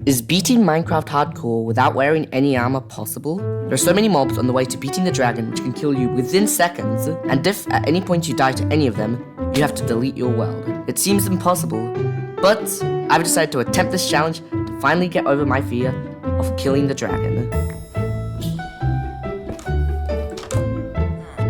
Is beating Minecraft hardcore without wearing any armor possible? There are so many mobs on the way to beating the dragon which can kill you within seconds, and if at any point you die to any of them, you have to delete your world. It seems impossible, but I've decided to attempt this challenge to finally get over my fear of killing the dragon.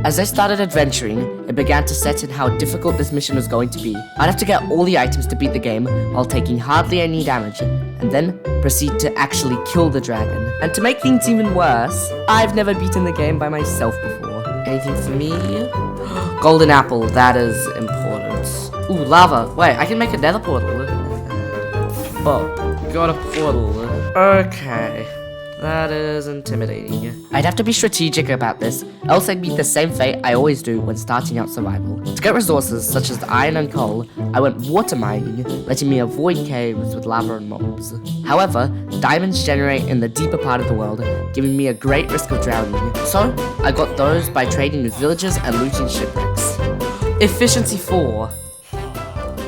As I started adventuring, it began to set in how difficult this mission was going to be. I'd have to get all the items to beat the game while taking hardly any damage, and then proceed to actually kill the dragon. And to make things even worse, I've never beaten the game by myself before. Anything for me? Golden apple, that is important. Ooh, lava. Wait, I can make a nether portal. Oh, got a portal. Okay. That is intimidating. I'd have to be strategic about this, else I'd meet the same fate I always do when starting out survival. To get resources such as iron and coal, I went water mining, letting me avoid caves with lava and mobs. However, diamonds generate in the deeper part of the world, giving me a great risk of drowning. So, I got those by trading with villagers and looting shipwrecks. Efficiency 4.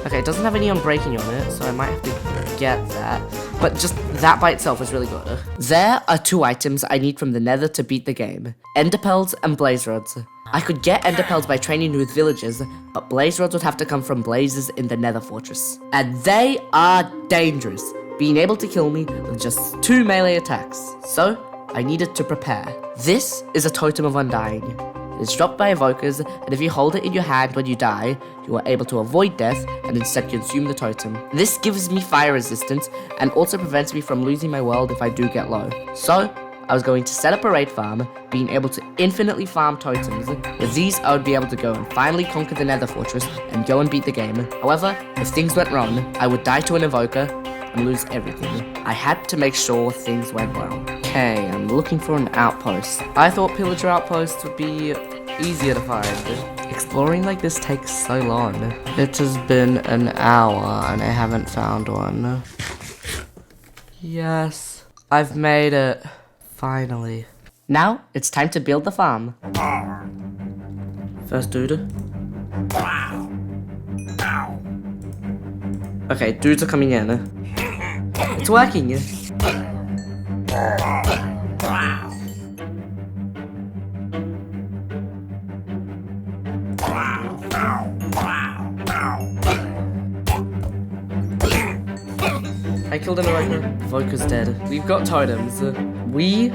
Okay, it doesn't have any unbreaking on it, so I might have to get that. But just that by itself is really good. There are 2 items I need from the nether to beat the game. Enderpearls and blaze rods. I could get enderpearls by training with villagers, but blaze rods would have to come from blazes in the nether fortress. And they are dangerous, being able to kill me with just 2 melee attacks. So, I needed to prepare. This is a totem of undying. It is dropped by evokers, and if you hold it in your hand when you die, you are able to avoid death and instead consume the totem. This gives me fire resistance and also prevents me from losing my world if I do get low. So, I was going to set up a raid farm, being able to infinitely farm totems. With these, I would be able to go and finally conquer the nether fortress and go and beat the game. However, if things went wrong, I would die to an evoker and lose everything. I had to make sure things went well. Okay, I'm looking for an outpost. I thought pillager outposts would be easier to find. Exploring like this takes so long. It has been an hour and I haven't found one. Yes, I've made it. Finally. Now, it's time to build the farm. First dude. Okay, dudes are coming in. It's working. I killed an evoker. Evoker's dead. We've got totems. We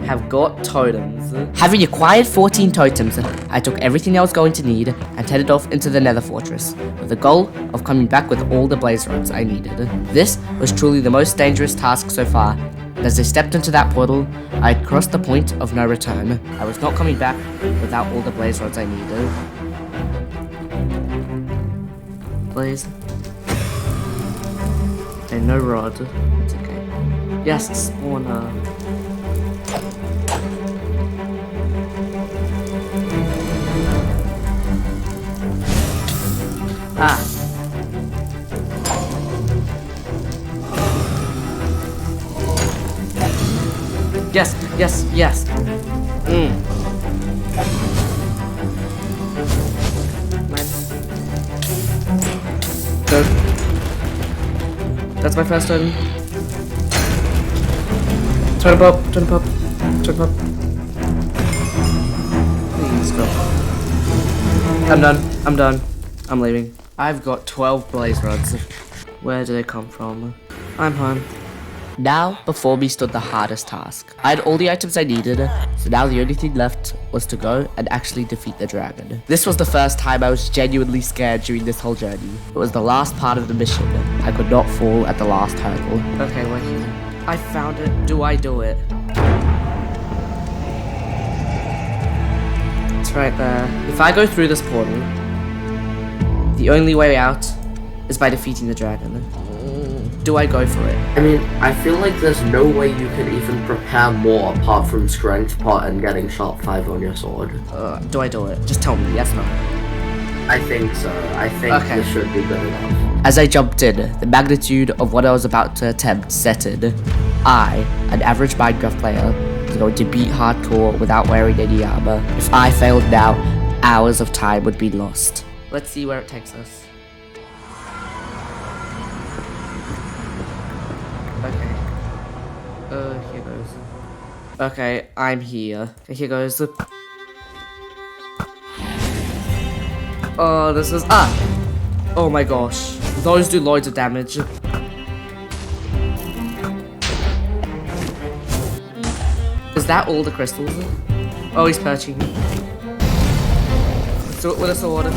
have got totems. Having acquired 14 totems, I took everything I was going to need and headed off into the nether fortress, with the goal of coming back with all the blaze rods I needed. This was truly the most dangerous task so far, and as I stepped into that portal, I had crossed the point of no return. I was not coming back without all the blaze rods I needed. Blaze. Okay, no rod. It's okay. Yes, spawner. Ah. Yes, yes, yes. Go. That's my first totem. Totem pop, totem pop, totem pop. Please go. I'm done. I'm leaving. I've got 12 blaze rods. Where do they come from? I'm home. Now, before me stood the hardest task. I had all the items I needed, so now the only thing left was to go and actually defeat the dragon. This was the first time I was genuinely scared during this whole journey. It was the last part of the mission. I could not fall at the last hurdle. Okay, we're here. I found it. Do I do it? It's right there. If I go through this portal, the only way out is by defeating the dragon. Do I go for it? I mean, I feel like there's no way you can even prepare more apart from strength pot and getting sharp 5 on your sword. Do I do it? Just tell me, yes or no. I think so. I think this should be good enough. As I jumped in, the magnitude of what I was about to attempt set in. I, an average Minecraft player, was going to beat hardcore without wearing any armor. If I failed now, hours of time would be lost. Let's see where it takes us. Here goes. Okay, I'm here. Okay, here goes. Oh, this is... Oh my gosh. Those do loads of damage. Is that all the crystals? Oh, he's perching. Let's do it with a sword.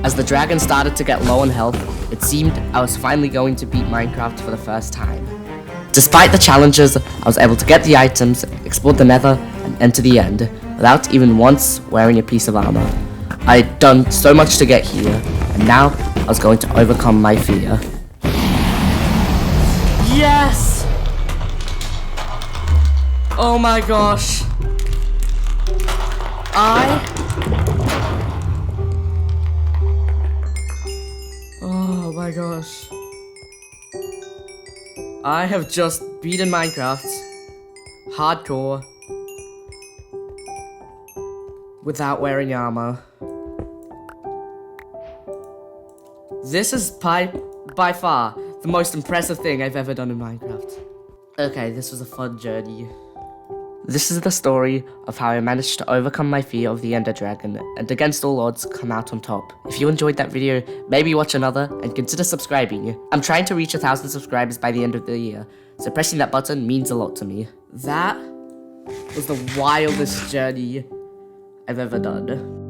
As the dragon started to get low on health, it seemed I was finally going to beat Minecraft for the first time. Despite the challenges, I was able to get the items, explore the nether, and enter the end, without even once wearing a piece of armor. I'd done so much to get here, and now I was going to overcome my fear. Yes! Oh my gosh. Oh my gosh. I have just beaten Minecraft. Hardcore. Without wearing armor. This is by far the most impressive thing I've ever done in Minecraft. Okay, this was a fun journey. This is the story of how I managed to overcome my fear of the Ender Dragon and against all odds come out on top. If you enjoyed that video, maybe watch another and consider subscribing. I'm trying to reach 1,000 subscribers by the end of the year, so pressing that button means a lot to me. That was the wildest journey I've ever done.